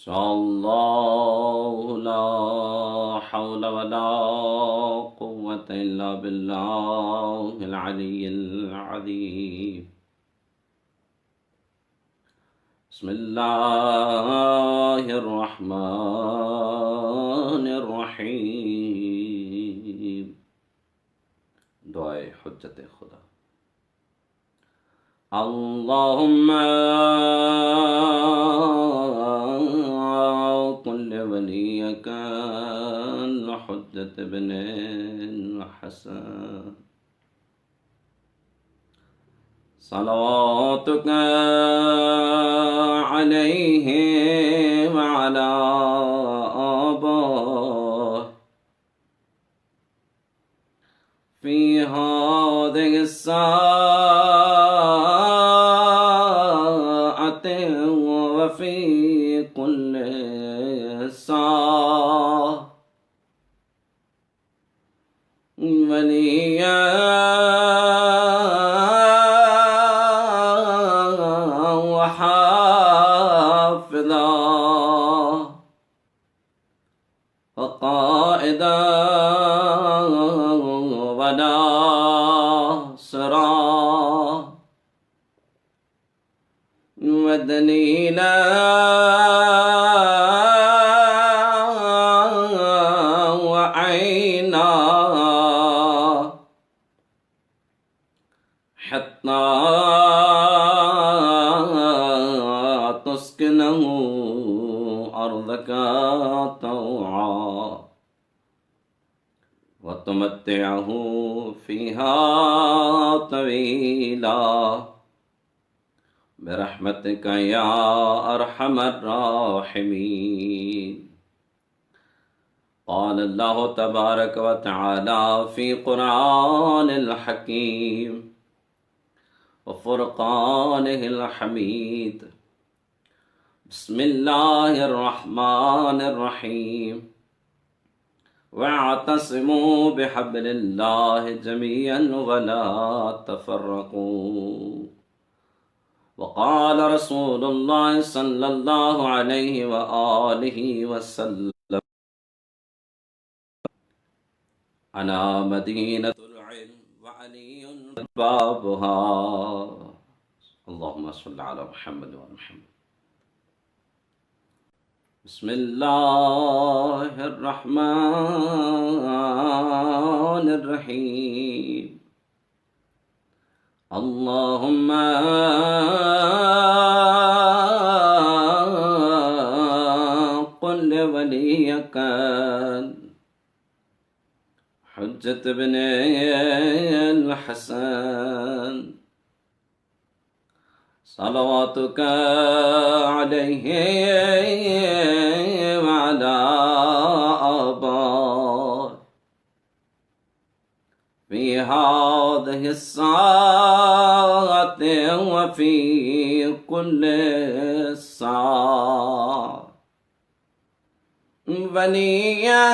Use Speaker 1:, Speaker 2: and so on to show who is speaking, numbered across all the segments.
Speaker 1: شاء الله لا حول ولا قوة إلا بالله العلي العظيم. بسم الله الرحمن الرحيم. دعائے حجت خدا. اللهم قل لوليك الحجة بن الحسن صلواتك عليه وعلى آبائه في هذه الساعة وفي كل ساعة وليا وحافظا وقائدا وناصرا ودليلا وعينا حتى تسكنه أرضك طوعا وتمتعه فيها طويلا برحمتك يا أرحم الراحمين. قال الله تبارك وتعالى في قرآن الحكيم وفرقانه الحميد. بسم الله الرحمن الرحيم. واعتصموا بحبل الله جميعا ولا تفرقوا. وقال رسول الله صلى الله عليه وآله وسلم أنا مدينة العلم وعلي بابها. اللهم صل على محمد وعلى محمد. بسم الله الرحمن الرحيم. اللهم قل لوليك حجة بن الحسن صلواتك عليه وعلى آبائه في هذه الساعة وفي كل ساعة وليا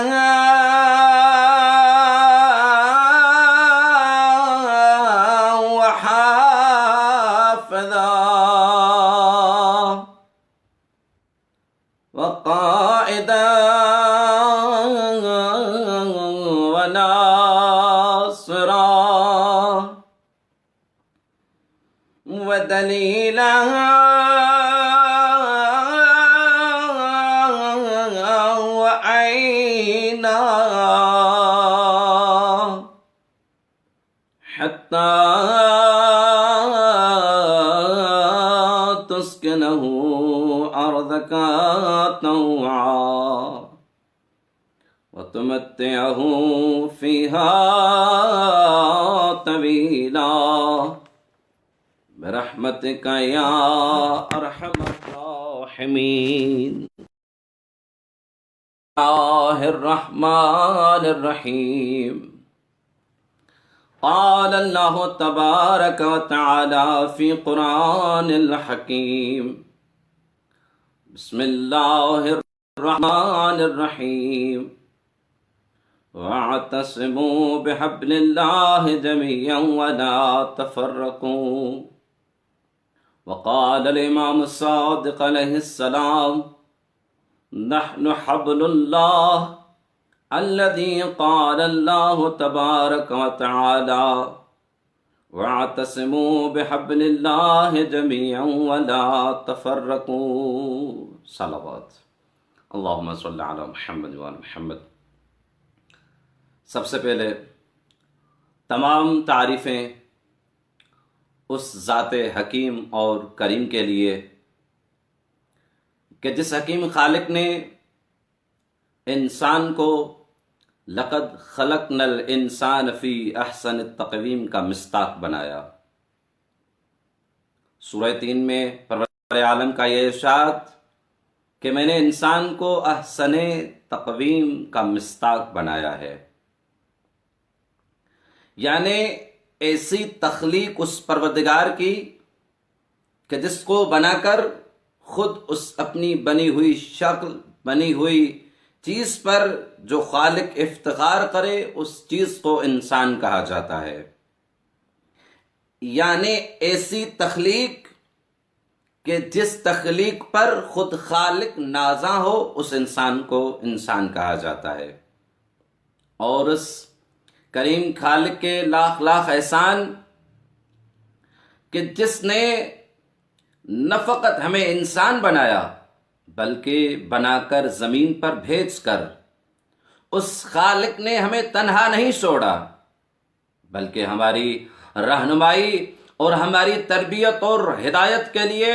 Speaker 1: وحافظا وقائدا وناصرا ودليلا وعينا حتى تسكنه أرضك طوعا وتمتعه فيها طويلا برحمتك يا أرحم الراحمين. الله الرحمن الرحيم. قال الله تبارك وتعالى في قرآن الحكيم. بسم الله الرحمن الرحيم. واعتصموا بحبل الله جميعا ولا تفرقوا. وقال الإمام الصادق عليه السلام نحن حبل اللہ الذی قال اللہ تبارک وتعالی واعتصموا بحبل اللہ جميعا ولا تفرقوا۔ صلوات اللہم صلی علی محمد وعلی محمد۔ سب سے پہلے تمام تعریفیں اس ذات حکیم اور کریم کے لیے کہ جس حکیم خالق نے انسان کو لقد خلقنا الانسان فی احسن التقویم کا مصداق بنایا۔ سورہ 3 میں پروردگار عالم کا یہ ارشاد کہ میں نے انسان کو احسن تقویم کا مصداق بنایا ہے، یعنی ایسی تخلیق اس پروردگار کی کہ جس کو بنا کر خود اس اپنی بنی ہوئی شکل، بنی ہوئی چیز پر جو خالق افتخار کرے اس چیز کو انسان کہا جاتا ہے۔ یعنی ایسی تخلیق کہ جس تخلیق پر خود خالق نازاں ہو اس انسان کو انسان کہا جاتا ہے۔ اور اس کریم خالق کے لاکھ لاکھ احسان کہ جس نے نہ فقط ہمیں انسان بنایا بلکہ بنا کر زمین پر بھیج کر اس خالق نے ہمیں تنہا نہیں چھوڑا بلکہ ہماری رہنمائی اور ہماری تربیت اور ہدایت کے لیے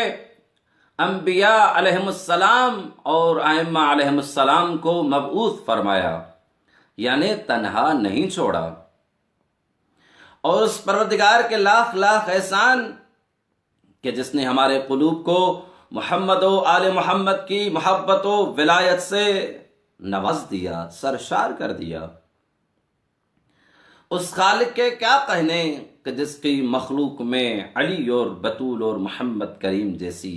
Speaker 1: انبیاء علیہم السلام اور ائمہ علیہم السلام کو مبعوث فرمایا، یعنی تنہا نہیں چھوڑا۔ اور اس پروردگار کے لاکھ لاکھ احسان کہ جس نے ہمارے قلوب کو محمد و آل محمد کی محبت و ولایت سے نواز دیا، سرشار کر دیا۔ اس خالق کے کیا کہنے کہ جس کی مخلوق میں علی اور بطول اور محمد کریم جیسی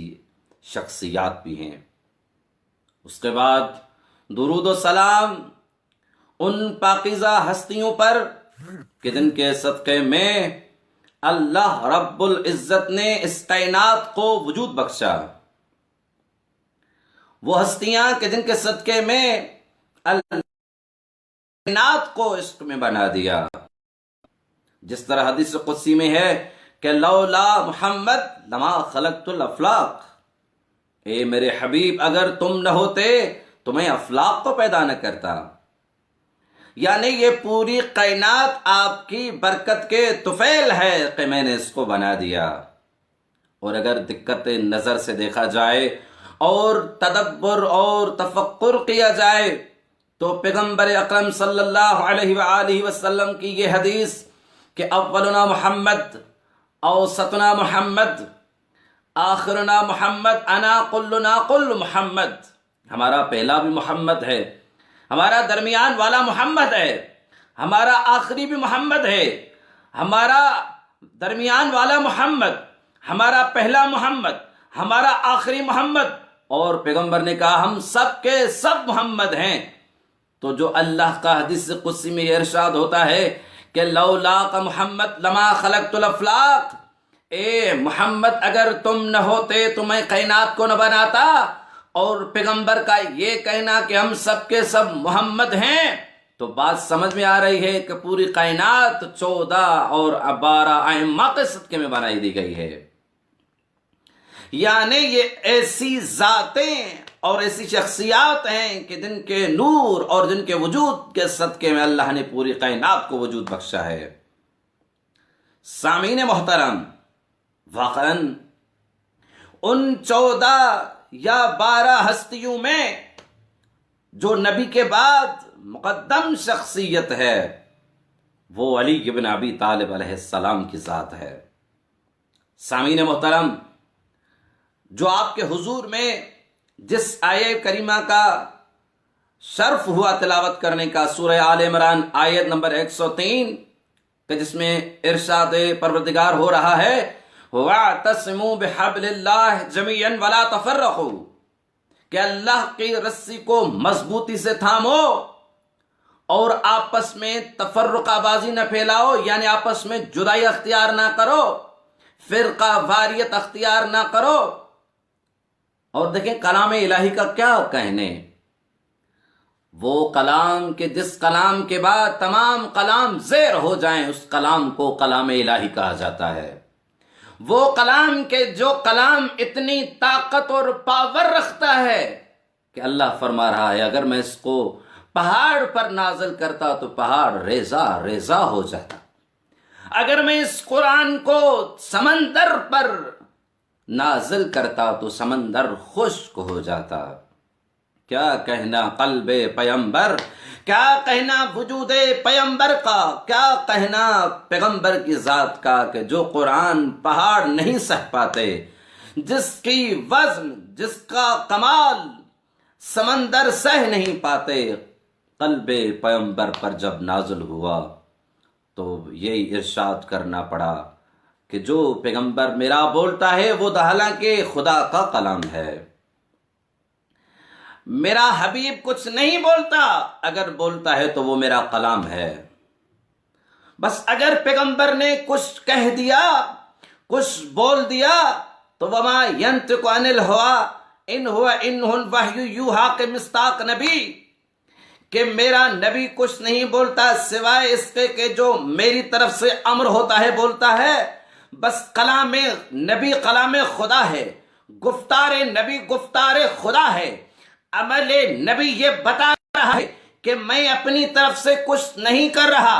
Speaker 1: شخصیات بھی ہیں۔ اس کے بعد درود و سلام ان پاکیزہ ہستیوں پر کہ جن کے صدقے میں اللہ رب العزت نے اس کائنات کو وجود بخشا، وہ ہستیاں کہ جن کے صدقے میں اللہ کائنات کو عشق میں بنا دیا۔ جس طرح حدیث قدسی میں ہے کہ لولا محمد لما خلقت الافلاق، اے میرے حبیب اگر تم نہ ہوتے تو میں افلاق کو پیدا نہ کرتا۔ یعنی یہ پوری کائنات آپ کی برکت کے طفیل ہے کہ میں نے اس کو بنا دیا۔ اور اگر دقت نظر سے دیکھا جائے اور تدبر اور تفکر کیا جائے تو پیغمبر اکرم صلی اللہ علیہ وآلہ وسلم کی یہ حدیث کہ اولنا محمد، اوسطنا محمد، آخرنا محمد، انا کلنا کل محمد، ہمارا پہلا بھی محمد ہے، ہمارا درمیان والا محمد ہے، ہمارا آخری بھی محمد ہے، ہمارا درمیان والا محمد، ہمارا پہلا محمد، ہمارا آخری محمد، اور پیغمبر نے کہا ہم سب کے سب محمد ہیں۔ تو جو اللہ کا حدیث قدسی میں یہ ارشاد ہوتا ہے کہ لولا کا محمد لما خلقت الافلاق، اے محمد اگر تم نہ ہوتے تو میں کائنات کو نہ بناتا، اور پیغمبر کا یہ کہنا کہ ہم سب کے سب محمد ہیں تو بات سمجھ میں آ رہی ہے کہ پوری کائنات 14 اور 12 ائمہ کے صدقے میں بنائی دی گئی ہے۔ یعنی یہ ایسی ذاتیں اور ایسی شخصیات ہیں کہ جن کے نور اور جن کے وجود کے صدقے میں اللہ نے پوری کائنات کو وجود بخشا ہے۔ سامعین محترم، واقعاً ان 14 یا 12 ہستیوں میں جو نبی کے بعد مقدم شخصیت ہے وہ علی بن ابی طالب علیہ السلام کی ذات ہے۔ سامعین محترم، جو آپ کے حضور میں جس آیہ کریمہ کا شرف ہوا تلاوت کرنے کا، سورہ آل عمران آیت نمبر 103 کہ جس میں ارشاد پروردگار ہو رہا ہے وَاعْتَصِمُوا بِحَبْلِ اللَّهِ جَمِيعًا وَلَا تَفَرَّقُوا، کہ اللہ کی رسی کو مضبوطی سے تھامو اور آپس میں تفرقہ بازی نہ پھیلاؤ، یعنی آپس میں جدائی اختیار نہ کرو، فرقہ واریت اختیار نہ کرو، اور دیکھیں کلام الہی کا کیا کہنے، وہ کلام کہ جس کلام کے بعد تمام کلام زیر ہو جائیں، اس کلام کو کلام الہی کہا جاتا ہے۔ وہ کلام کہ جو کلام اتنی طاقت اور پاور رکھتا ہے کہ اللہ فرما رہا ہے اگر میں اس کو پہاڑ پر نازل کرتا تو پہاڑ ریزہ ریزہ ہو جاتا، اگر میں اس قرآن کو سمندر پر نازل کرتا تو سمندر خشک ہو جاتا۔ کیا کہنا قلب پیغمبر، کیا کہنا وجود پیغمبر کا، کیا کہنا پیغمبر کی ذات کا کہ جو قرآن پہاڑ نہیں سہ پاتے، جس کی وزن، جس کا کمال سمندر سہ نہیں پاتے، قلب پیغمبر پر جب نازل ہوا تو یہی ارشاد کرنا پڑا کہ جو پیغمبر میرا بولتا ہے وہ حالانکہ خدا کا کلام ہے، میرا حبیب کچھ نہیں بولتا، اگر بولتا ہے تو وہ میرا کلام ہے۔ بس اگر پیغمبر نے کچھ کہہ دیا، کچھ بول دیا تو وما ینطق عن الہوی ان ہوا الا وحی یوحی کے مصداق نبی، کہ میرا نبی کچھ نہیں بولتا سوائے اس کے کہ جو میری طرف سے امر ہوتا ہے بولتا ہے۔ بس کلام نبی کلام خدا ہے، گفتار نبی گفتار خدا ہے، عمل نبی یہ بتا رہا ہے کہ میں اپنی طرف سے کچھ نہیں کر رہا،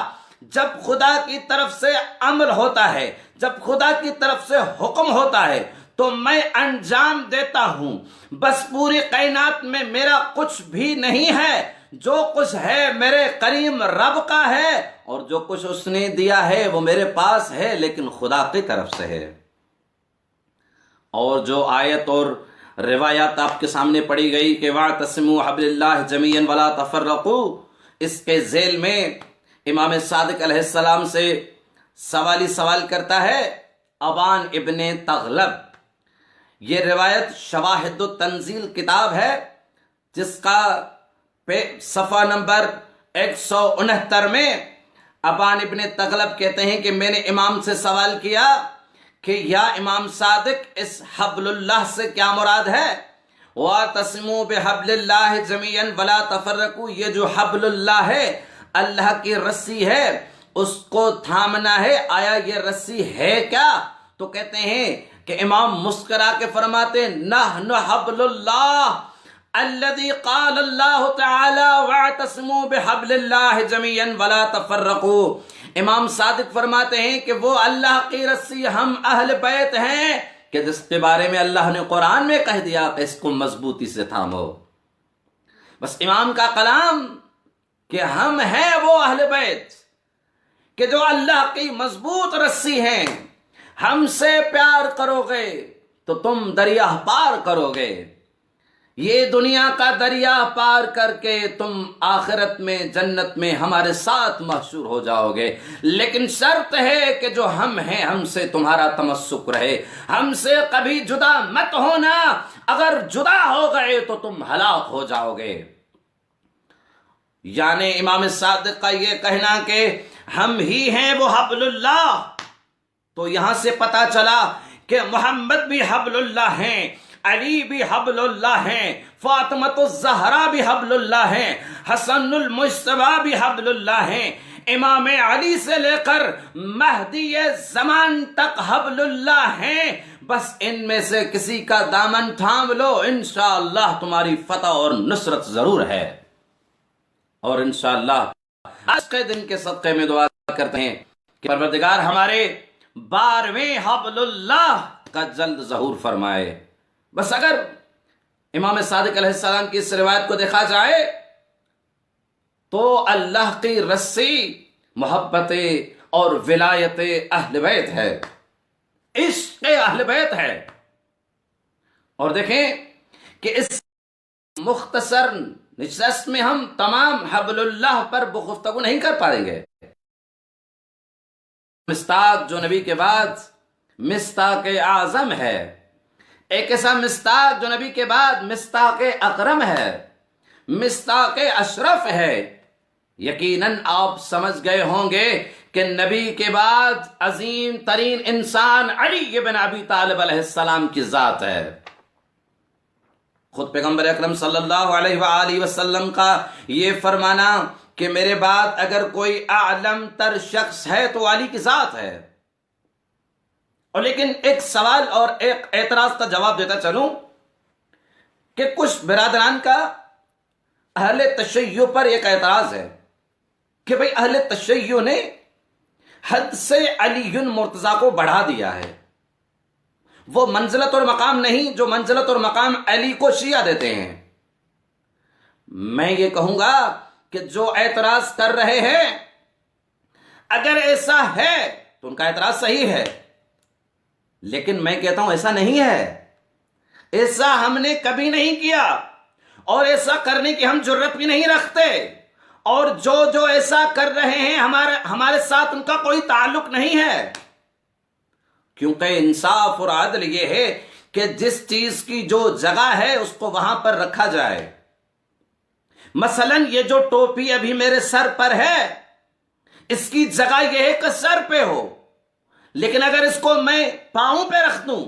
Speaker 1: جب خدا کی طرف سے امر ہوتا ہے، جب خدا کی طرف سے حکم ہوتا ہے تو میں انجام دیتا ہوں۔ بس پوری کائنات میں میرا کچھ بھی نہیں ہے، جو کچھ ہے میرے کریم رب کا ہے، اور جو کچھ اس نے دیا ہے وہ میرے پاس ہے لیکن خدا کی طرف سے ہے۔ اور جو آیت اور روایات آپ کے سامنے پڑھی گئی کہ وَاعْتَصِمُوا بِحَبْلِ اللَّهِ جَمِيعًا وَلَا تَفَرَّقُوا، اس کے ذیل میں امام صادق علیہ السلام سے سوال کرتا ہے ابان ابن تغلب۔ یہ روایت شواہد التنزیل کتاب ہے جس کا صفحہ نمبر 169 میں ابان ابن تغلب کہتے ہیں کہ میں نے امام سے سوال کیا کہ یا امام صادق اس حبل اللہ سے کیا مراد ہے؟ وَاعْتَصِمُوا بِحَبْلِ اللَّهِ جَمِيعًا وَلَا تَفَرَّقُوا، یہ جو حبل اللہ ہے، اللہ کی رسی ہے، اس کو تھامنا ہے، آیا یہ رسی ہے کیا؟ تو کہتے ہیں کہ امام مسکرا کے فرماتے نحن حبل اللہ الذي قال اللہ تعالی وَاعْتَصِمُوا بِحَبْلِ اللَّهِ جَمِيعًا وَلَا تَفَرَّقُوا۔ امام صادق فرماتے ہیں کہ وہ اللہ کی رسی ہم اہل بیت ہیں کہ جس کے بارے میں اللہ نے قرآن میں کہہ دیا کہ اس کو مضبوطی سے تھامو۔ بس امام کا کلام کہ ہم ہیں وہ اہل بیت کہ جو اللہ کی مضبوط رسی ہیں، ہم سے پیار کرو گے تو تم دریا پار کرو گے، یہ دنیا کا دریا پار کر کے تم آخرت میں جنت میں ہمارے ساتھ محشور ہو جاؤ گے، لیکن شرط ہے کہ جو ہم ہیں ہم سے تمہارا تمسک رہے، ہم سے کبھی جدا مت ہونا، اگر جدا ہو گئے تو تم ہلاک ہو جاؤ گے۔ یعنی امام صادق کا یہ کہنا کہ ہم ہی ہیں وہ حبل اللہ، تو یہاں سے پتا چلا کہ محمد بھی حبل اللہ ہیں، علی بھی حبل اللہ ہیں، فاطمۃ الزہرا بھی حبل اللہ ہیں، حسن المجتبی بھی حبل اللہ ہیں، امام علی سے لے کر مہدی زمان تک حبل اللہ ہیں۔ بس ان میں سے کسی کا دامن تھام لو، انشاءاللہ تمہاری فتح اور نصرت ضرور ہے۔ اور انشاءاللہ آج کے دن کے صدقے میں دعا کرتے ہیں کہ پروردگار ہمارے 12ویں حبل اللہ کا جلد ظہور فرمائے۔ بس اگر امام صادق علیہ السلام کی اس روایت کو دیکھا جائے تو اللہ کی رسی محبت اور ولایت اہل بیت ہے، عشق اہل بیت ہے۔ اور دیکھیں کہ اس مختصر نشست میں ہم تمام حبل اللہ پر گفتگو نہیں کر پائیں گے۔ مصداق جو نبی کے بعد مصداق اعظم ہے، ایک ایسا مصداق جو نبی کے بعد مصداق اکرم ہے، مصداق اشرف ہے۔ یقیناً آپ سمجھ گئے ہوں گے کہ نبی کے بعد عظیم ترین انسان علی بن ابی طالب علیہ السلام کی ذات ہے۔ خود پیغمبر اکرم صلی اللہ علیہ وآلہ وسلم کا یہ فرمانا کہ میرے بعد اگر کوئی اعلم تر شخص ہے تو علی کی ذات ہے. اور لیکن ایک سوال اور ایک اعتراض کا جواب دیتا چلوں کہ کچھ برادران کا اہل تشیع پر ایک اعتراض ہے کہ بھئی اہل تشیع نے حد سے علی مرتضیٰ کو بڑھا دیا ہے. وہ منزلت اور مقام نہیں جو منزلت اور مقام علی کو شیعہ دیتے ہیں. میں یہ کہوں گا کہ جو اعتراض کر رہے ہیں اگر ایسا ہے تو ان کا اعتراض صحیح ہے، لیکن میں کہتا ہوں ایسا نہیں ہے. ایسا ہم نے کبھی نہیں کیا اور ایسا کرنے کی ہم جرت بھی نہیں رکھتے، اور جو ایسا کر رہے ہیں ہمارے ساتھ ان کا کوئی تعلق نہیں ہے. کیونکہ انصاف اور عدل یہ ہے کہ جس چیز کی جو جگہ ہے اس کو وہاں پر رکھا جائے. مثلا یہ جو ٹوپی ابھی میرے سر پر ہے اس کی جگہ یہ ہے کہ سر پہ ہو، لیکن اگر اس کو میں پاؤں پہ رکھ دوں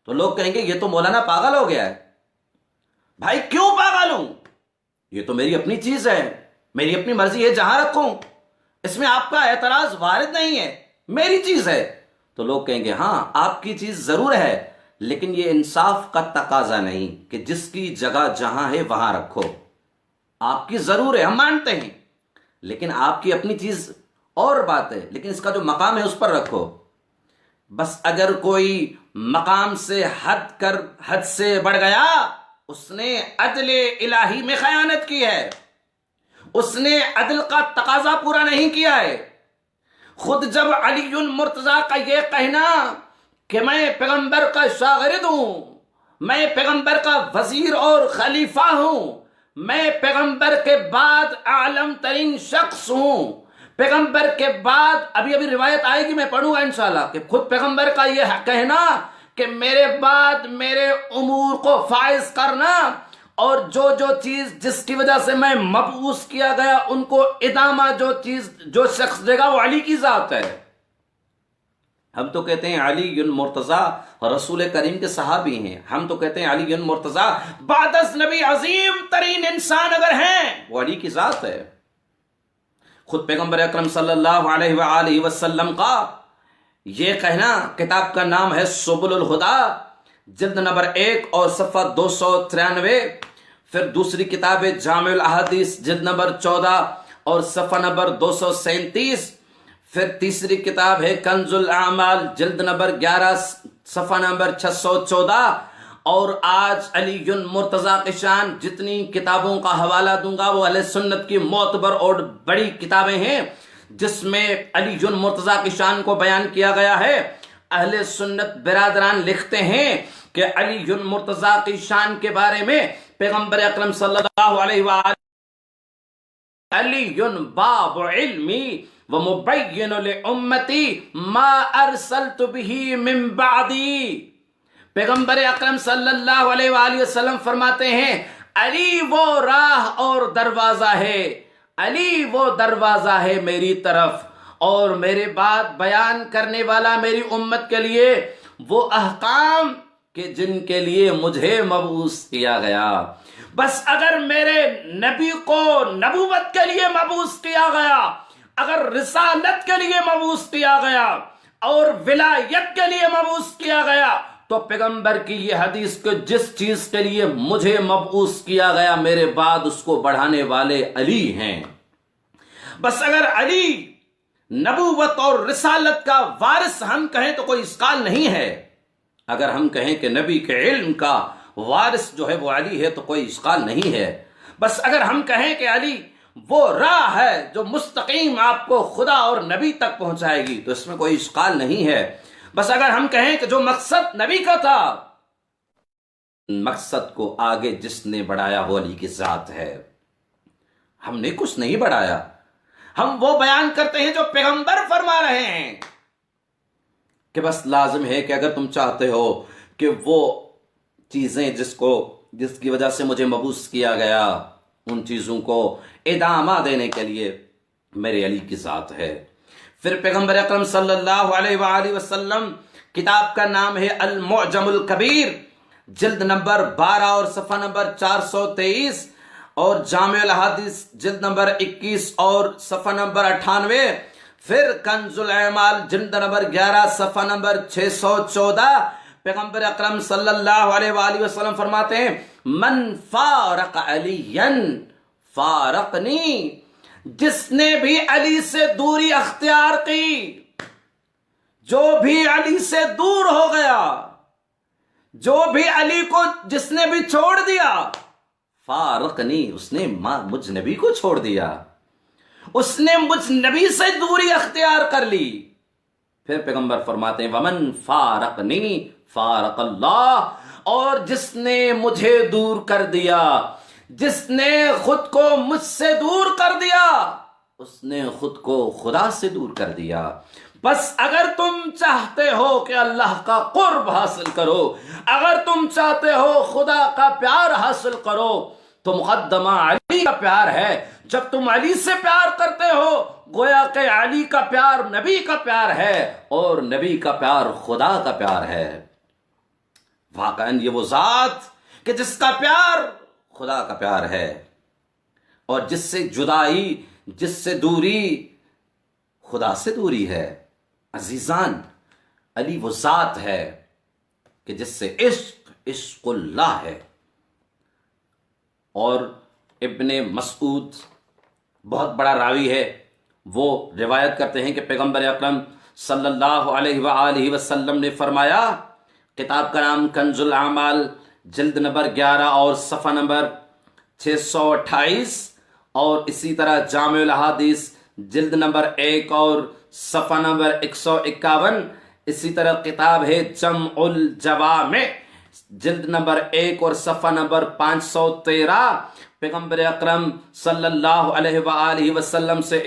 Speaker 1: تو لوگ کہیں گے یہ تو مولانا پاگل ہو گیا ہے. بھائی کیوں پاگل ہوں؟ یہ تو میری اپنی چیز ہے، میری اپنی مرضی ہے جہاں رکھوں، اس میں آپ کا اعتراض وارد نہیں ہے، میری چیز ہے. تو لوگ کہیں گے ہاں آپ کی چیز ضرور ہے، لیکن یہ انصاف کا تقاضا نہیں کہ جس کی جگہ جہاں ہے وہاں رکھو. آپ کی ضرور ہے، ہم مانتے ہیں، لیکن آپ کی اپنی چیز اور بات ہے، لیکن اس کا جو مقام ہے اس پر رکھو. بس اگر کوئی مقام سے حد سے بڑھ گیا اس نے عدل الہی میں خیانت کی ہے، اس نے عدل کا تقاضا پورا نہیں کیا ہے. خود جب علی مرتضیٰ کا یہ کہنا کہ میں پیغمبر کا شاگرد ہوں، میں پیغمبر کا وزیر اور خلیفہ ہوں، میں پیغمبر کے بعد اعلم ترین شخص ہوں، پیغمبر کے بعد ابھی روایت آئے گی میں پڑھوں گا انشاءاللہ کہ خود پیغمبر کا یہ کہنا کہ میرے بعد میرے امور کو فائز کرنا اور جو چیز جس کی وجہ سے میں مبعوث کیا گیا ان کو ادامہ جو شخص دے گا وہ علی کی ذات ہے. ہم تو کہتے ہیں علی مرتضیٰ رسول کریم کے صحابی ہیں، ہم تو کہتے ہیں علی مرتضیٰ بعد از نبی عظیم ترین انسان اگر ہیں وہ علی کی ذات ہے. خود پیغمبر اکرم صلی اللہ علیہ وآلہ وسلم کا یہ کہنا، کتاب کا نام ہے سبل الہدا، جلد نمبر 1 اور صفحہ 293. پھر دوسری کتاب ہے جامع الاحادیث جلد نمبر 14 اور صفحہ نمبر 237. پھر تیسری کتاب ہے کنز الاعمال جلد نمبر 11 صفحہ نمبر 614. اور آج علی مرتضیٰ کی شان جتنی کتابوں کا حوالہ دوں گا وہ اہل سنت کی معتبر اور بڑی کتابیں ہیں جس میں علی مرتضیٰ کی شان کو بیان کیا گیا ہے. اہل سنت برادران لکھتے ہیں کہ علی مرتضیٰ کی شان کے بارے میں پیغمبر اکرم صلی اللہ علیہ وآلہ علی باب علمی ومبین لامتی ما ارسلت به من بعدی. پیغمبر اکرم صلی اللہ علیہ وآلہ وسلم فرماتے ہیں علی وہ راہ اور دروازہ ہے، علی وہ دروازہ ہے میری طرف، اور میرے بعد بیان کرنے والا میری امت کے لیے وہ احکام کہ جن کے لیے مجھے مبعوث کیا گیا. بس اگر میرے نبی کو نبوت کے لیے مبعوث کیا گیا، اگر رسالت کے لیے مبعوث کیا گیا اور ولایت کے لیے مبعوث کیا گیا تو پیغمبر کی یہ حدیث کہ جس چیز کے لیے مجھے مبعوث کیا گیا میرے بعد اس کو بڑھانے والے علی ہیں. بس اگر علی نبوت اور رسالت کا وارث ہم کہیں تو کوئی اشکال نہیں ہے، اگر ہم کہیں کہ نبی کے علم کا وارث جو ہے وہ علی ہے تو کوئی اشکال نہیں ہے. بس اگر ہم کہیں کہ علی وہ راہ ہے جو مستقیم آپ کو خدا اور نبی تک پہنچائے گی تو اس میں کوئی اشکال نہیں ہے. بس اگر ہم کہیں کہ جو مقصد نبی کا تھا مقصد کو آگے جس نے بڑھایا وہ علی کی ذات ہے، ہم نے کچھ نہیں بڑھایا، ہم وہ بیان کرتے ہیں جو پیغمبر فرما رہے ہیں کہ بس لازم ہے کہ اگر تم چاہتے ہو کہ وہ چیزیں جس کی وجہ سے مجھے مبعوث کیا گیا ان چیزوں کو ادامہ دینے کے لیے میرے علی کی ذات ہے. پھر پیغمبر اکرم صلی اللہ علیہ وآلہ وسلم کتاب کا نام ہے المعجم الکبیر جلد نمبر 12 اور صفحہ نمبر 423، اور جامع الاحادیث جلد نمبر 21 اور صفحہ نمبر 98، پھر کنز الاعمال جلد نمبر 11 صفحہ نمبر 614، پیغمبر اکرم صلی اللہ علیہ وآلہ وسلم فرماتے ہیں من فارق علی فارقنی، جس نے بھی علی سے دوری اختیار کی، جو بھی علی سے دور ہو گیا، جو بھی علی کو جس نے بھی چھوڑ دیا، فارقنی، اس نے مجھ نبی کو چھوڑ دیا، اس نے مجھ نبی سے دوری اختیار کر لی۔ پھر پیغمبر فرماتے ہیں ومن فارقنی فارق اللہ، اور جس نے مجھے دور کر دیا، جس نے خود کو مجھ سے دور کر دیا، اس نے خود کو خدا سے دور کر دیا۔ بس اگر تم چاہتے ہو کہ اللہ کا قرب حاصل کرو، اگر تم چاہتے ہو خدا کا پیار حاصل کرو، تو مقدمہ علی کا پیار ہے۔ جب تم علی سے پیار کرتے ہو، گویا کہ علی کا پیار نبی کا پیار ہے، اور نبی کا پیار خدا کا پیار ہے۔ واقعاً یہ وہ ذات کہ جس کا پیار خدا کا پیار ہے، اور جس سے جدائی، جس سے دوری، خدا سے دوری ہے۔ عزیزان، علی وہ ذات ہے کہ جس سے عشق اللہ ہے۔ اور ابن مسعود بہت بڑا راوی ہے، وہ روایت کرتے ہیں کہ پیغمبر اکرم صلی اللہ علیہ وآلہ وسلم نے فرمایا، کتاب کا نام کنز الاعمال جلد نمبر 11 اور صفحہ نمبر 628، اور اسی طرح جامع الاحادیث جلد نمبر 1 اور صفحہ نمبر 151، اسی طرح کتاب ہے جمع الجوامع جلد نمبر 1 اور صفحہ نمبر 513، پیغمبر اکرم صلی اللہ علیہ وآلہ وسلم سے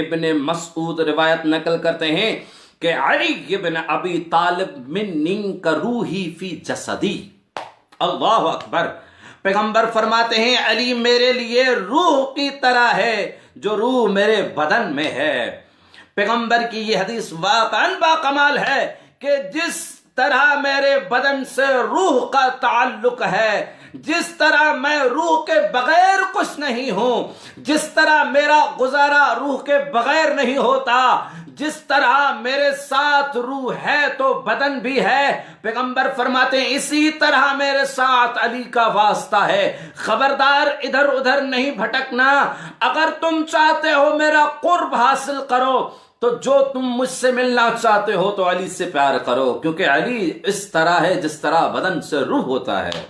Speaker 1: ابن مسعود روایت نقل کرتے ہیں کہ علی ابن ابی طالب منی کا روحی فی جسدی۔ اللہ اکبر! پیغمبر فرماتے ہیں علی میرے لیے روح کی طرح ہے جو روح میرے بدن میں ہے۔ پیغمبر کی یہ حدیث واقعاً باکمال ہے کہ جس طرح میرے بدن سے روح کا تعلق ہے، جس طرح میں روح کے بغیر کچھ نہیں ہوں، جس طرح میرا گزارا روح کے بغیر نہیں ہوتا، جس طرح میرے ساتھ روح ہے تو بدن بھی ہے، پیغمبر فرماتے ہیں اسی طرح میرے ساتھ علی کا واسطہ ہے۔ خبردار ادھر ادھر نہیں بھٹکنا۔ اگر تم چاہتے ہو میرا قرب حاصل کرو تو جو تم مجھ سے ملنا چاہتے ہو تو علی سے پیار کرو، کیونکہ علی اس طرح ہے جس طرح بدن سے روح ہوتا ہے،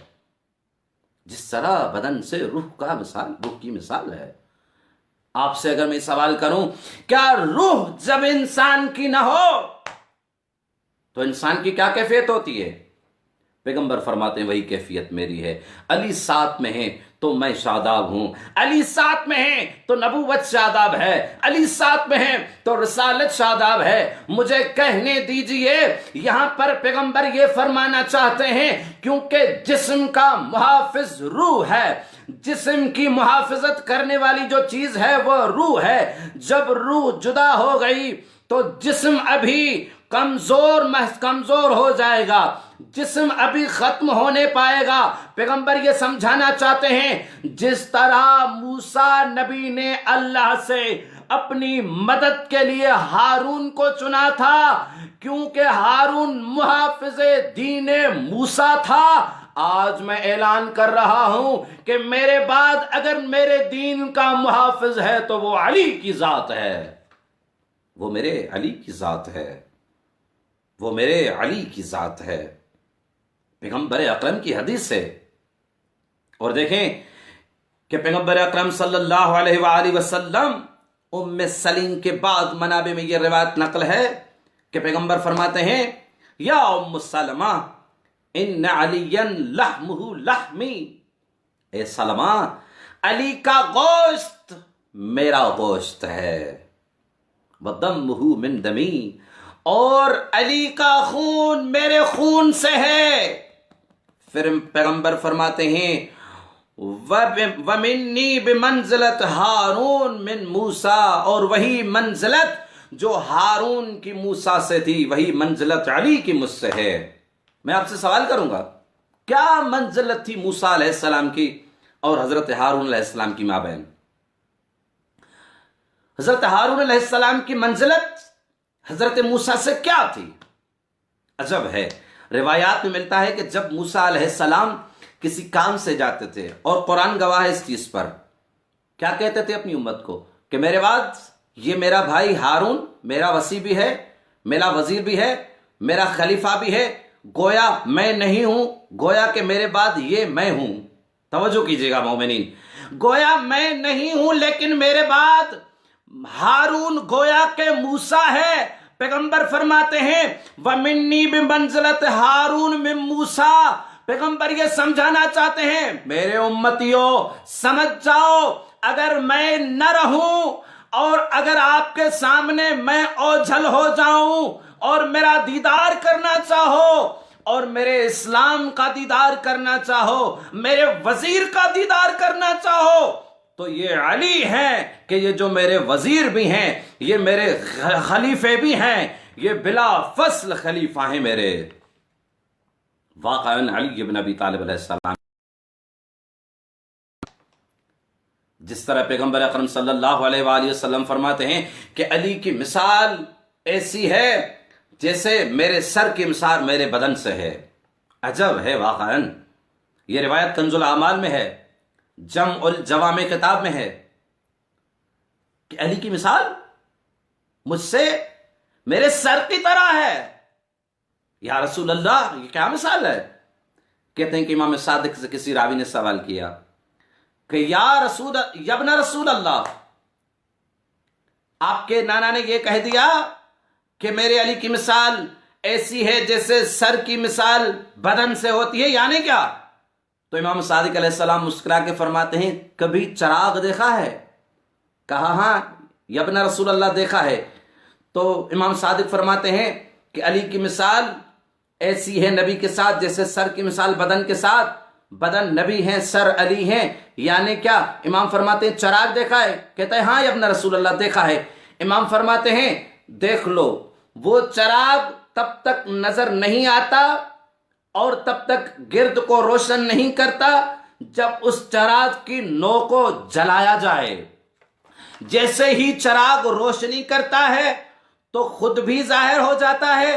Speaker 1: جس طرح بدن سے روح کی مثال ہے۔ آپ سے اگر میں سوال کروں کیا روح جب انسان کی نہ ہو تو انسان کی کیا کیفیت ہوتی ہے؟ پیغمبر فرماتے ہیں وہی کیفیت میری ہے۔ علی ساتھ میں ہے تو میں شاداب ہوں، علی ساتھ میں ہے تو نبوت شاداب ہے، علی ساتھ میں ہے تو رسالت شاداب ہے۔ مجھے کہنے دیجئے، یہاں پر پیغمبر یہ فرمانا چاہتے ہیں کیونکہ جسم کا محافظ روح ہے، جسم کی محافظت کرنے والی جو چیز ہے وہ روح ہے۔ جب روح جدا ہو گئی تو جسم ابھی کمزور ہو جائے گا، جسم ابھی ختم ہونے پائے گا۔ پیغمبر یہ سمجھانا چاہتے ہیں جس طرح موسیٰ نبی نے اللہ سے اپنی مدد کے لیے ہارون کو چنا تھا، کیونکہ ہارون محافظ دین موسیٰ تھا، آج میں اعلان کر رہا ہوں کہ میرے بعد اگر میرے دین کا محافظ ہے تو وہ علی کی ذات ہے، وہ میرے علی کی ذات ہے، وہ میرے علی کی ذات ہے۔ پیغمبر اکرم کی حدیث ہے۔ اور دیکھیں کہ پیغمبر اکرم صلی اللہ علیہ وآلہ وسلم ام سلیم کے بعد منابع میں یہ روایت نقل ہے کہ پیغمبر فرماتے ہیں یا ام سلمہ ان علی لحمہ لحمی، اے سلمہ علی کا گوشت میرا گوشت ہے، وَدَمُّهُ مِن دَمِی، اور علی کا خون میرے خون سے ہے۔ پھر پیغمبر فرماتے ہیں وَمِنِّی بِمَنزِلَةِ ہارون من موسیٰ، اور وہی منزلت جو ہارون کی موسیٰ سے تھی وہی منزلت علی کی مجھ سے ہے۔ میں آپ سے سوال کروں گا کیا منزلت تھی موسیٰ علیہ السلام کی اور حضرت ہارون علیہ السلام کی مابین؟ حضرت ہارون علیہ السلام کی منزلت حضرت موسیٰ سے کیا تھی؟ عجب ہے، روایات میں ملتا ہے کہ جب موسیٰ علیہ السلام کسی کام سے جاتے تھے، اور قرآن گواہ ہے اس چیز پر، کیا کہتے تھے اپنی امت کو کہ میرے بعد یہ میرا بھائی ہارون میرا وصی بھی ہے، میرا وزیر بھی ہے، میرا خلیفہ بھی ہے، گویا میں نہیں ہوں، گویا کہ میرے بعد یہ میں ہوں۔ توجہ کیجئے گا مومنین، گویا میں نہیں ہوں لیکن میرے بعد ہارون گویا کہ موسیٰ ہے۔ پیغمبر فرماتے ہیں وَمِنِّي بِمَنزِلَةِ ہارون من موسیٰ، پیغمبر یہ سمجھانا چاہتے ہیں میرے امتیوں سمجھ جاؤ، اگر میں نہ رہوں اور اگر آپ کے سامنے میں اوجھل ہو جاؤں اور میرا دیدار کرنا چاہو اور میرے اسلام کا دیدار کرنا چاہو، میرے وزیر کا دیدار کرنا چاہو، تو یہ علی ہیں کہ یہ جو میرے وزیر بھی ہیں، یہ میرے خلیفے بھی ہیں، یہ بلا فصل خلیفہ ہیں میرے۔ واقعاً علی بن ابی طالب علیہ السلام جس طرح پیغمبر اکرم صلی اللہ علیہ وآلہ وسلم فرماتے ہیں کہ علی کی مثال ایسی ہے جیسے میرے سر کی مثال میرے بدن سے ہے۔ عجب ہے واقعاً، یہ روایت کنز الاعمال میں ہے، جمع الجوامع کتاب میں ہے کہ علی کی مثال مجھ سے میرے سر کی طرح ہے۔ یا رسول اللہ یہ کیا مثال ہے؟ کہتے ہیں کہ امام صادق سے کسی راوی نے سوال کیا کہ یا ابن رسول اللہ، آپ کے نانا نے یہ کہہ دیا کہ میرے علی کی مثال ایسی ہے جیسے سر کی مثال بدن سے ہوتی ہے، یعنی کیا؟ تو امام صادق علیہ السلام مسکرا کے فرماتے ہیں کبھی چراغ دیکھا ہے؟ کہا ہاں یا ابن رسول اللہ دیکھا ہے۔ تو امام صادق فرماتے ہیں کہ علی کی مثال ایسی ہے نبی کے ساتھ جیسے سر کی مثال بدن کے ساتھ، بدن نبی ہیں سر علی ہیں، یعنی کیا؟ امام فرماتے ہیں چراغ دیکھا ہے؟ کہتا ہے ہاں یا ابن رسول اللہ دیکھا ہے۔ امام فرماتے ہیں دیکھ لو، وہ چراغ تب تک نظر نہیں آتا اور تب تک گرد کو روشن نہیں کرتا جب اس چراغ کی نو کو جلایا جائے۔ جیسے ہی چراغ روشنی کرتا ہے تو خود بھی ظاہر ہو جاتا ہے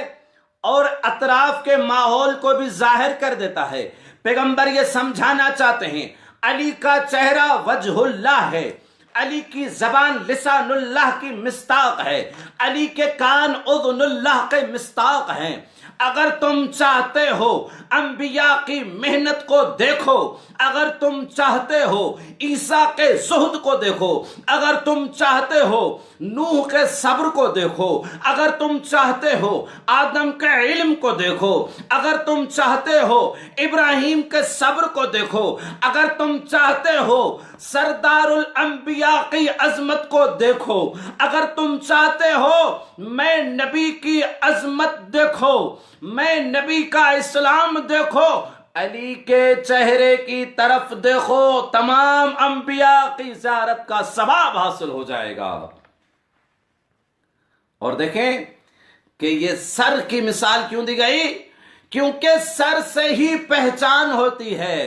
Speaker 1: اور اطراف کے ماحول کو بھی ظاہر کر دیتا ہے۔ پیغمبر یہ سمجھانا چاہتے ہیں علی کا چہرہ وجہ اللہ ہے، علی کی زبان لسان اللہ کی مصداق ہے، علی کے کان اذن اللہ کے مصداق ہیں۔ اگر تم چاہتے ہو انبیاء کی محنت کو دیکھو، اگر تم چاہتے ہو عیسیٰ کے زہد کو دیکھو، اگر تم چاہتے ہو نوح کے صبر کو دیکھو، اگر تم چاہتے ہو آدم کے علم کو دیکھو، اگر تم چاہتے ہو ابراہیم کے صبر کو دیکھو، اگر تم چاہتے ہو سردار الانبیاء کی عظمت کو دیکھو، اگر تم چاہتے ہو میں نبی کی عظمت دیکھو، میں نبی کا اسلام دیکھو، علی کے چہرے کی طرف دیکھو، تمام انبیاء کی زیارت کا ثواب حاصل ہو جائے گا۔ اور دیکھیں کہ یہ سر کی مثال کیوں دی گئی؟ کیونکہ سر سے ہی پہچان ہوتی ہے،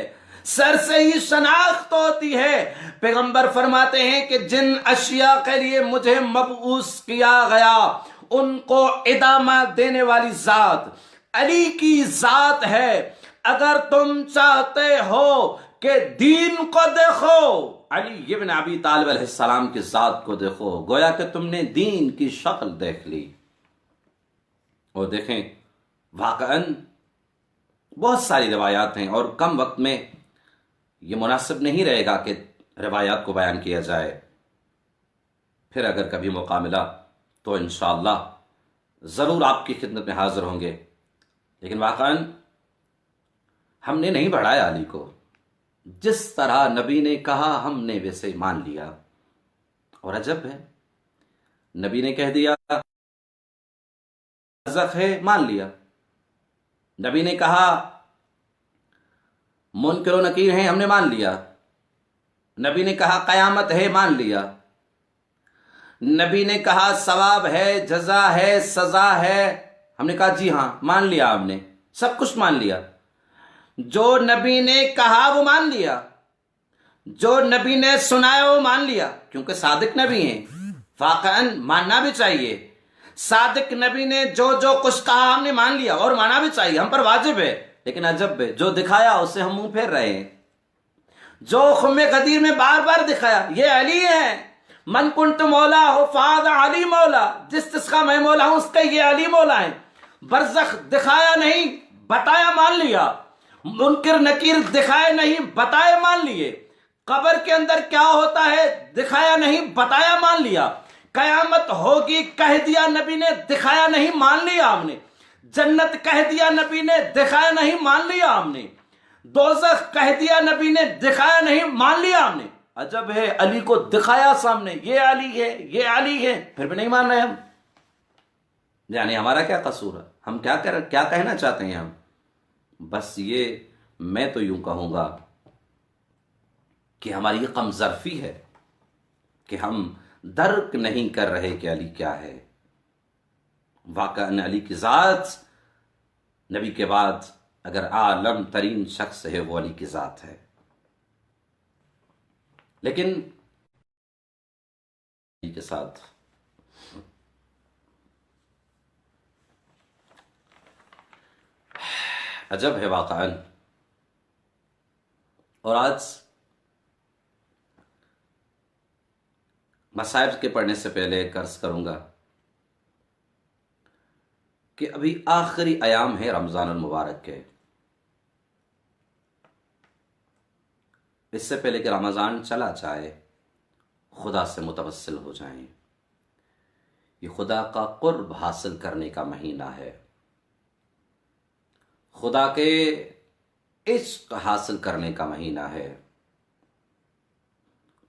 Speaker 1: سر سے ہی شناخت ہوتی ہے۔ پیغمبر فرماتے ہیں کہ جن اشیاء کے لیے مجھے مبعوث کیا گیا ان کو ادامہ دینے والی ذات علی کی ذات ہے۔ اگر تم چاہتے ہو کہ دین کو دیکھو، علی ابن ابی طالب علیہ السلام کی ذات کو دیکھو، گویا کہ تم نے دین کی شکل دیکھ لی۔ اور دیکھیں واقعاً بہت ساری روایات ہیں اور کم وقت میں یہ مناسب نہیں رہے گا کہ روایات کو بیان کیا جائے، پھر اگر کبھی موقع ملا تو انشاءاللہ ضرور آپ کی خدمت میں حاضر ہوں گے۔ لیکن واقعاً ہم نے نہیں بڑھایا علی کو، جس طرح نبی نے کہا ہم نے ویسے مان لیا۔ اور عجب ہے، نبی نے کہہ دیا رزق ہے، مان لیا۔ نبی نے کہا منکر و نکیر ہیں، ہم نے مان لیا۔ نبی نے کہا قیامت ہے، مان لیا۔ نبی نے کہا ثواب ہے، جزا ہے، سزا ہے، ہم نے کہا جی ہاں مان لیا، آپ نے سب کچھ مان لیا۔ جو نبی نے کہا وہ مان لیا، جو نبی نے سنایا وہ مان لیا، کیونکہ صادق نبی ہیں، واقعاً ماننا بھی چاہیے۔ صادق نبی نے جو جو کچھ کہا ہم نے مان لیا، اور ماننا بھی چاہیے، ہم پر واجب ہے۔ لیکن عجب ہے، جو دکھایا اسے ہم منہ پھیر رہے ہیں، جو خم غدیر میں بار بار دکھایا یہ علی ہے، من کنت مولا ہو فہذا علی مولا، جس کا میں مولا ہوں اس کا یہ علی مولا ہے۔ برزخ دکھایا نہیں، بتایا مان لیا، منکر نکیر دکھائے نہیں، بتائے مان لیے، قبر کے اندر کیا ہوتا ہے دکھایا نہیں، بتایا مان لیا، قیامت ہوگی کہہ دیا نبی نے، دکھایا نہیں مان لیا ہم نے، جنت کہہ دیا نبی نے، دکھایا نہیں مان لیا ہم نے، دوزخ کہہ دیا نبی نے، دکھایا نہیں مان لیا ہم نے۔ عجب ہے، علی کو دکھایا سامنے، یہ علی ہے، یہ علی ہے، پھر بھی نہیں مان رہے ہم۔ یعنی ہمارا کیا قصور ہے؟ ہم کیا کہنا چاہتے ہیں ہم؟ بس یہ میں تو یوں کہوں گا کہ ہماری یہ کم ظرفی ہے کہ ہم درک نہیں کر رہے کہ علی کیا ہے۔ واقعاً علی کی ذات نبی کے بعد اگر عالم ترین شخص ہے وہ علی کی ذات ہے، لیکن علی کے ساتھ عجب ہے واقعاً۔ اور آج مصائب کے پڑھنے سے پہلے ایک عرض کروں گا کہ ابھی آخری ایام ہے رمضان المبارک کے، اس سے پہلے کہ رمضان چلا جائے خدا سے متوسل ہو جائیں۔ یہ خدا کا قرب حاصل کرنے کا مہینہ ہے، خدا کے عشق حاصل کرنے کا مہینہ ہے۔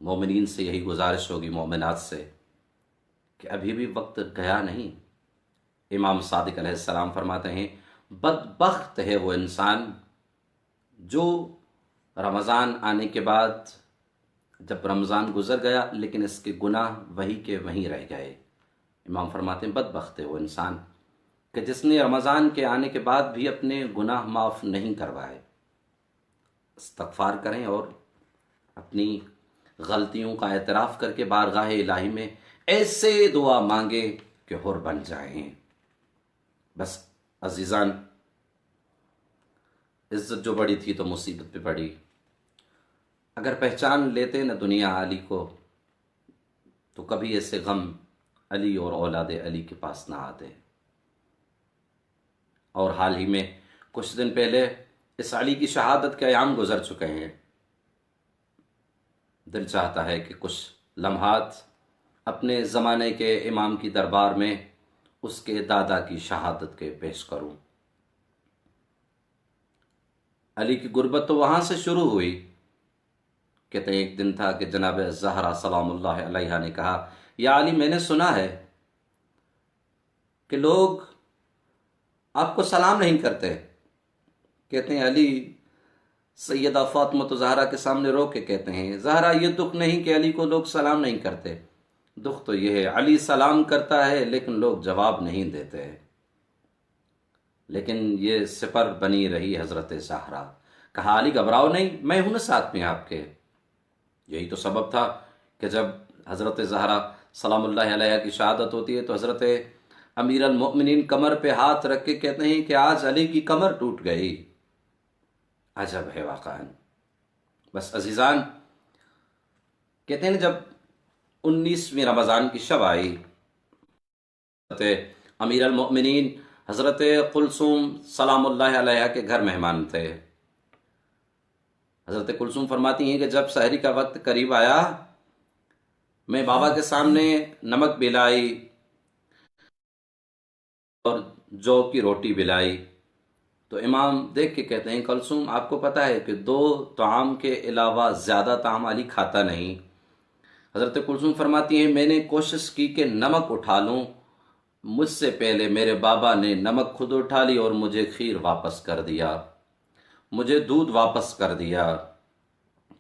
Speaker 1: مومنین سے یہی گزارش ہوگی، مومنات سے، کہ ابھی بھی وقت گیا نہیں۔ امام صادق علیہ السلام فرماتے ہیں بدبخت ہے وہ انسان جو رمضان آنے کے بعد جب رمضان گزر گیا لیکن اس کے گناہ وہی کے وہیں رہ گئے۔ امام فرماتے ہیں بدبخت ہے وہ انسان کہ جس نے رمضان کے آنے کے بعد بھی اپنے گناہ معاف نہیں کروائے۔ استغفار کریں اور اپنی غلطیوں کا اعتراف کر کے بارگاہ الہی میں ایسے دعا مانگے کہ حر بن جائیں۔ بس عزیزان، عزت جو بڑی تھی تو مصیبت پہ پڑی۔ اگر پہچان لیتے نہ دنیا علی کو تو کبھی ایسے غم علی اور اولاد علی کے پاس نہ آتے۔ اور حال ہی میں کچھ دن پہلے اس علی کی شہادت کے ایام گزر چکے ہیں۔ دل چاہتا ہے کہ کچھ لمحات اپنے زمانے کے امام کی دربار میں اس کے دادا کی شہادت کے پیش کروں۔ علی کی غربت تو وہاں سے شروع ہوئی۔ کہتے ہیں ایک دن تھا کہ جناب زہرا سلام اللہ علیہا نے کہا یا علی، میں نے سنا ہے کہ لوگ آپ کو سلام نہیں کرتے۔ کہتے ہیں علی، سیدہ فاطمہ زہرا کے سامنے رو کے کہتے ہیں زہرا یہ دکھ نہیں کہ علی کو لوگ سلام نہیں کرتے، دکھ تو یہ ہے علی سلام کرتا ہے لیکن لوگ جواب نہیں دیتے۔ لیکن یہ سپر بنی رہی حضرت زہرا۔ کہا علی گھبراؤ نہیں، میں ہوں نا ساتھ میں آپ کے۔ یہی تو سبب تھا کہ جب حضرت زہرا سلام اللہ علیہ کی شہادت ہوتی ہے تو حضرت امیر المؤمنین کمر پہ ہاتھ رکھ کے کہتے ہیں کہ آج علی کی کمر ٹوٹ گئی۔ عجب ہے واقعاً۔ بس عزیزان، کہتے ہیں جب 19ویں رمضان کی شب آئی، حضرت امیر المؤمنین حضرت کلثوم سلام اللہ علیہ کے گھر مہمان تھے۔ حضرت کلثوم فرماتی ہیں کہ جب سحری کا وقت قریب آیا، میں بابا کے سامنے نمک بھی لائی اور جو کی روٹی بھی لائی، تو امام دیکھ کے کہتے ہیں کلثوم آپ کو پتہ ہے کہ 2 طعام کے علاوہ زیادہ طعام علی کھاتا نہیں۔ حضرت کلثوم فرماتی ہیں میں نے کوشش کی کہ نمک اٹھا لوں، مجھ سے پہلے میرے بابا نے نمک خود اٹھا لی اور مجھے کھیر واپس کر دیا، مجھے دودھ واپس کر دیا۔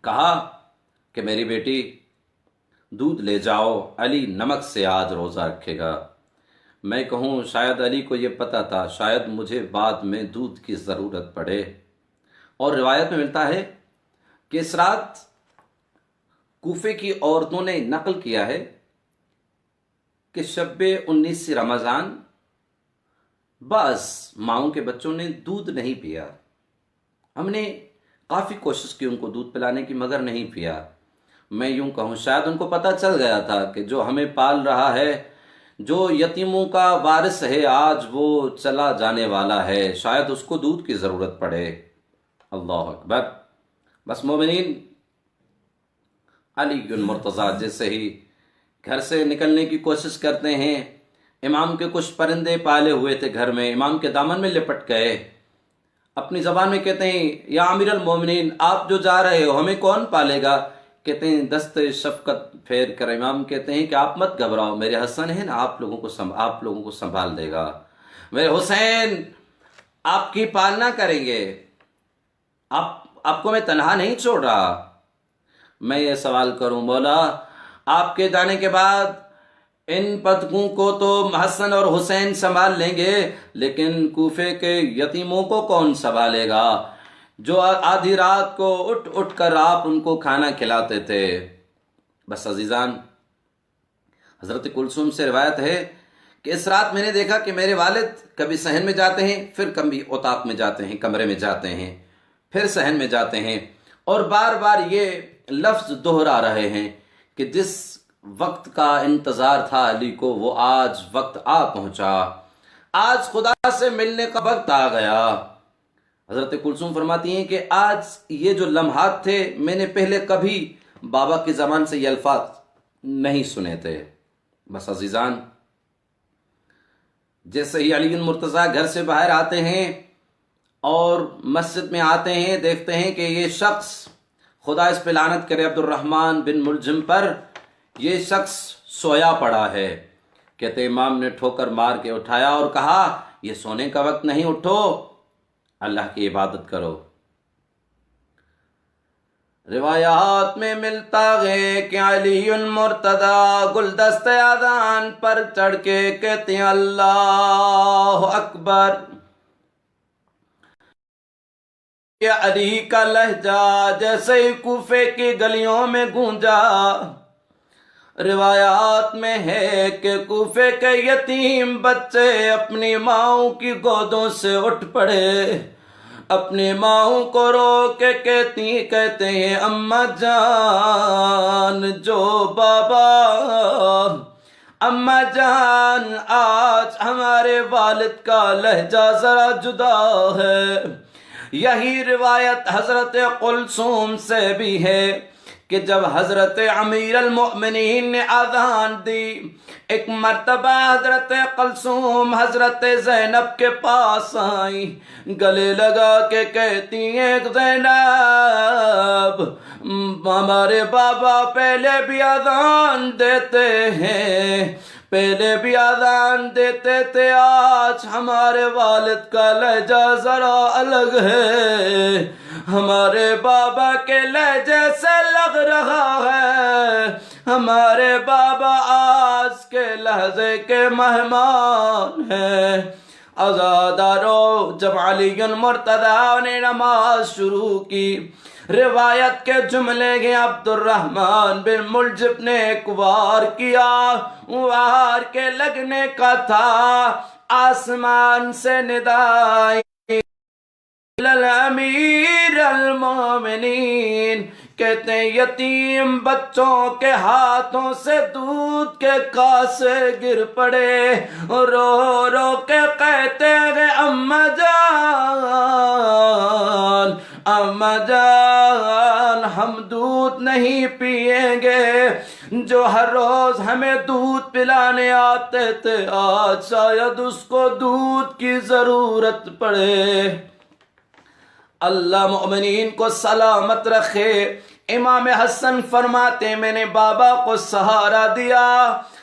Speaker 1: کہا کہ میری بیٹی دودھ لے جاؤ، علی نمک سے آج روزہ رکھے گا۔ میں کہوں شاید علی کو یہ پتہ تھا، شاید مجھے بعد میں دودھ کی ضرورت پڑے۔ اور روایت میں ملتا ہے کہ اس رات کوفے کی عورتوں نے نقل کیا ہے کہ شب 19 رمضان بعض ماؤں کے بچوں نے دودھ نہیں پیا. ہم نے کافی کوشش کی ان کو دودھ پلانے کی مگر نہیں پیا. میں یوں کہوں شاید ان کو پتہ چل گیا تھا کہ جو ہمیں پال رہا ہے، جو یتیموں کا وارث ہے، آج وہ چلا جانے والا ہے، شاید اس کو دودھ کی ضرورت پڑے. اللہ اکبر. بس مومنین، علی المرتضیٰ جیسے ہی گھر سے نکلنے کی کوشش کرتے ہیں، امام کے کچھ پرندے پالے ہوئے تھے گھر میں، امام کے دامن میں لپٹ گئے، اپنی زبان میں کہتے ہیں یا امیر المومنین آپ جو جا رہے ہو ہمیں کون پالے گا؟ کہتے ہیں دست شفقت پھیر کر امام کہتے ہیں کہ آپ مت گھبراؤ، میرے حسن ہے نا، آپ لوگوں کو سنبھال دے گا، میرے حسین آپ کی پالنا کریں گے، آپ کو میں تنہا نہیں چھوڑ رہا. میں یہ سوال کروں مولا، آپ کے جانے کے بعد ان پتکوں کو تو حسن اور حسین سنبھال لیں گے، لیکن کوفے کے یتیموں کو کون سنبھالے گا جو آدھی رات کو اٹھ کر آپ ان کو کھانا کھلاتے تھے؟ بس عزیزان، حضرت کلثوم سے روایت ہے کہ اس رات میں نے دیکھا کہ میرے والد کبھی صحن میں جاتے ہیں، پھر کبھی اتاق میں جاتے ہیں، کمرے میں جاتے ہیں، پھر صحن میں جاتے ہیں، اور بار بار یہ لفظ دہرا رہے ہیں کہ جس وقت کا انتظار تھا علی کو وہ آج وقت آ پہنچا، آج خدا سے ملنے کا وقت آ گیا. حضرت کلثوم فرماتی ہیں کہ آج یہ جو لمحات تھے میں نے پہلے کبھی بابا کی زبان سے یہ الفاظ نہیں سنے تھے. بس عزیزان، جیسے ہی علی المرتضیٰ گھر سے باہر آتے ہیں اور مسجد میں آتے ہیں، دیکھتے ہیں کہ یہ شخص، خدا اس پہ لعنت کرے عبد الرحمن بن ملجم پر، یہ شخص سویا پڑا ہے. کہتے امام نے ٹھوکر مار کے اٹھایا اور کہا یہ سونے کا وقت نہیں، اٹھو اللہ کی عبادت کرو. روایات میں ملتا ہے کہ علی المرتضیٰ گلدست اذان پر چڑھ کے کہتے ہیں اللہ اکبر. یہ علی کا لہجہ جیسے ہی کوفے کی گلیوں میں گونجا، روایات میں ہے کہ کوفے کے یتیم بچے اپنی ماؤں کی گودوں سے اٹھ پڑے، اپنی ماؤں کو رو کے کہتے ہیں اماں جان، جو بابا، اماں جان آج ہمارے والد کا لہجہ ذرا جدا ہے. یہی روایت حضرت کلثوم سے بھی ہے کہ جب حضرت امیر المؤمنین نے اذان دی، ایک مرتبہ حضرت کلثوم حضرت زینب کے پاس آئیں، گلے لگا کے کہتی ہیں زینب ہمارے بابا پہلے بھی اذان دیتے ہیں، پہلے بھی اذان دیتے تھے، آج ہمارے والد کا لہجہ ذرا الگ ہے، ہمارے بابا کے لہجے سے لگ رہا ہے، ہمارے بابا آج کے لہجے کے مہمان ہیں. عزادارو، جب علی المرتضیٰ نے نماز شروع کی، روایت کے جملے ہیں عبد الرحمن بن ملجم نے ایک وار کیا، وار کے لگنے کا تھا، آسمان سے ندائی امیر المومنین، کہتے ہیں یتیم بچوں کے ہاتھوں سے دودھ کے کاسے گر پڑے، رو رو کے کہتے ہیں اماں جان، اماں جان ہم دودھ نہیں پئیں گے، جو ہر روز ہمیں دودھ پلانے آتے تھے آج شاید اس کو دودھ کی ضرورت پڑے. اللہ مومنین کو سلامت رکھے. امام حسن فرماتے میں نے بابا کو سہارا دیا،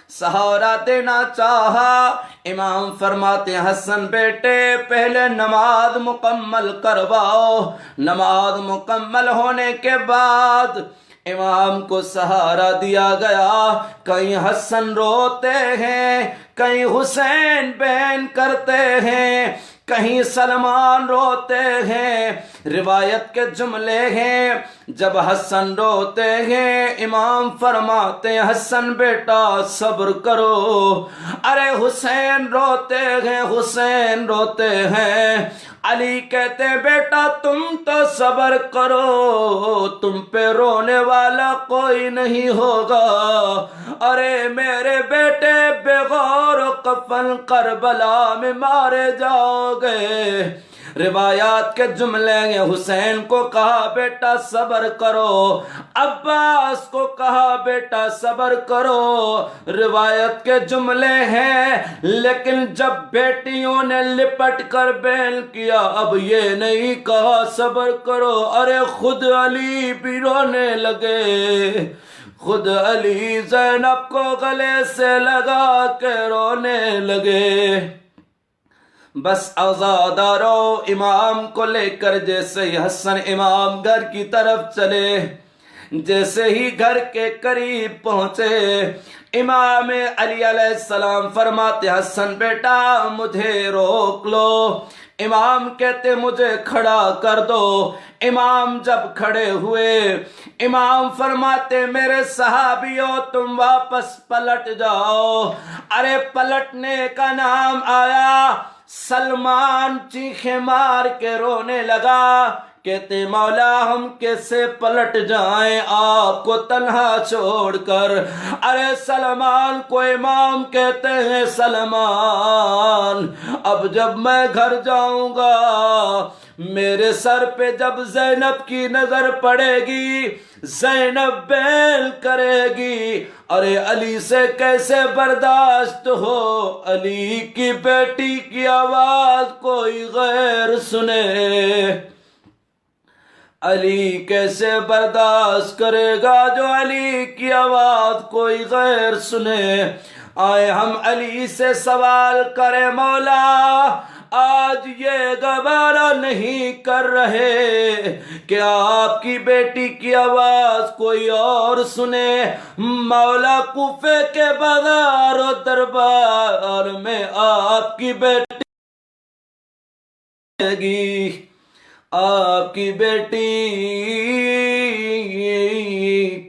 Speaker 1: سہارا دینا چاہا. امام فرماتے حسن بیٹے پہلے نماز مکمل کرواؤ، نماز مکمل ہونے کے بعد امام کو سہارا دیا گیا. کہیں حسن روتے ہیں، کہیں حسین بین کرتے ہیں، کہیں سلمان روتے ہیں. روایت کے جملے ہیں جب حسن روتے ہیں امام فرماتے ہیں حسن بیٹا صبر کرو. ارے حسین روتے ہیں، حسین روتے ہیں. علی کہتے ہیں بیٹا تم تو صبر کرو، تم پہ رونے والا کوئی نہیں ہوگا. ارے میرے بیٹے بغور و کفن کربلا میں مارے جاؤ گے. روایات کے جملے ہیں حسین کو کہا بیٹا صبر کرو، عباس کو کہا بیٹا صبر کرو. روایت کے جملے ہیں لیکن جب بیٹیوں نے لپٹ کر بیل کیا اب یہ نہیں کہا صبر کرو. ارے خود علی بھی رونے لگے، خود علی زینب کو گلے سے لگا کے رونے لگے. بس آزادہ رو امام کو لے کر جیسے ہی حسن امام گھر کی طرف چلے، جیسے ہی گھر کے قریب پہنچے امام علی علیہ السلام فرماتے حسن بیٹا مجھے روک لو. امام کہتے مجھے کھڑا کر دو. امام جب کھڑے ہوئے امام فرماتے میرے صحابیوں تم واپس پلٹ جاؤ. ارے پلٹنے کا نام آیا. سلمان چیخیں مار کے رونے لگا، کہتے مولا ہم کیسے پلٹ جائیں آپ کو تنہا چھوڑ کر. ارے سلمان کو امام کہتے ہیں سلمان اب جب میں گھر جاؤں گا میرے سر پہ جب زینب کی نظر پڑے گی زینب بیل کرے گی. ارے علی سے کیسے برداشت ہو، علی کی بیٹی کی آواز کوئی غیر سنے. علی کیسے برداشت کرے گا جو علی کی آواز کوئی غیر سنے. آئے ہم علی سے سوال کرے مولا آج یہ گوارا نہیں کر رہے کہ آپ کی بیٹی کی آواز کوئی اور سنے. مولا کوفے کے بازار و دربار میں آپ کی بیٹی گی، آپ کی بیٹی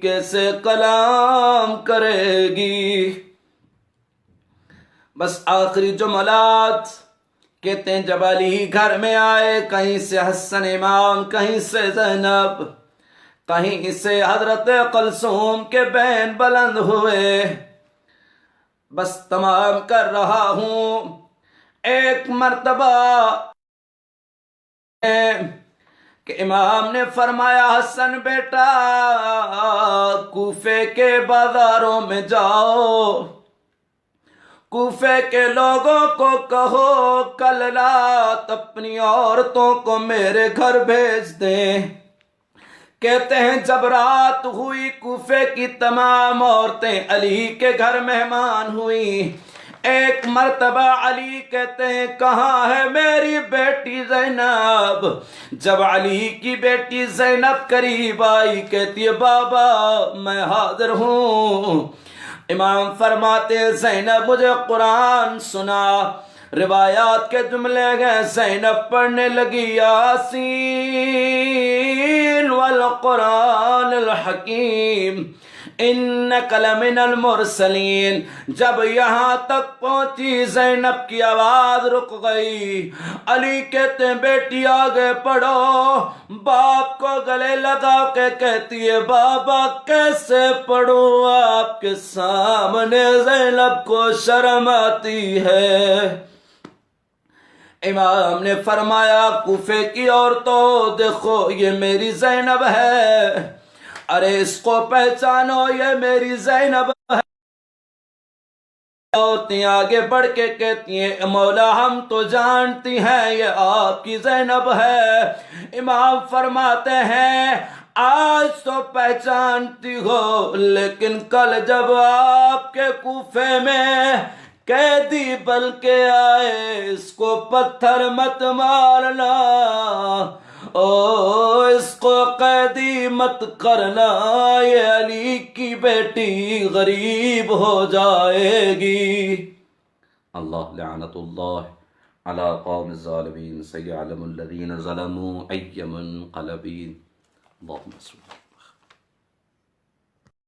Speaker 1: کیسے کلام کرے گی. بس آخری جملات کہتے ہیں جب علی گھر میں آئے کہیں سے حسن امام، کہیں سے زینب، کہیں سے حضرت کلثوم کے بین بلند ہوئے. بس تمام کر رہا ہوں. ایک مرتبہ کہ امام نے فرمایا حسن بیٹا کوفے کے بازاروں میں جاؤ، کوفے کے لوگوں کو کہو کل رات اپنی عورتوں کو میرے گھر بھیج دیں. کہتے ہیں جب رات ہوئی کوفے کی تمام عورتیں علی کے گھر مہمان ہوئی. ایک مرتبہ علی کہتے ہیں کہاں ہے میری بیٹی زینب. جب علی کی بیٹی زینب قریب آئی کہتی ہے بابا میں حاضر ہوں. امام فرماتے زینب مجھے قرآن سنا. روایات کے جملے گئے زینب پڑھنے لگی یاسین والقرآن الحکیم انک لمن المرسلین. جب یہاں تک پہنچی زینب کی آواز رک گئی. علی کہتے ہیں بیٹی آگے پڑھو. باپ کو گلے لگا کے کہتی ہے بابا کیسے پڑھوں آپ کے سامنے، زینب کو شرم آتی ہے. امام نے فرمایا کوفے کی عورتوں دیکھو یہ میری زینب ہے، ارے اس کو پہچانو یہ میری زینب ہے. عورتیں آگے بڑھ کے کہتی ہیں مولا ہم تو جانتی ہیں یہ آپ کی زینب ہے. امام فرماتے ہیں آج تو پہچانتی ہو لیکن کل جب آپ کے کوفے میں قیدی بن کے آئے اس کو پتھر مت مارنا. او اس کو قیدی مت کرنا، یہ علی کی بیٹی غریب ہو جائے گی۔ اللہ لعنت اللہ علی قوم الظالمین، سیعلم الذین ظلموا ای منقلب۔ اللہم صل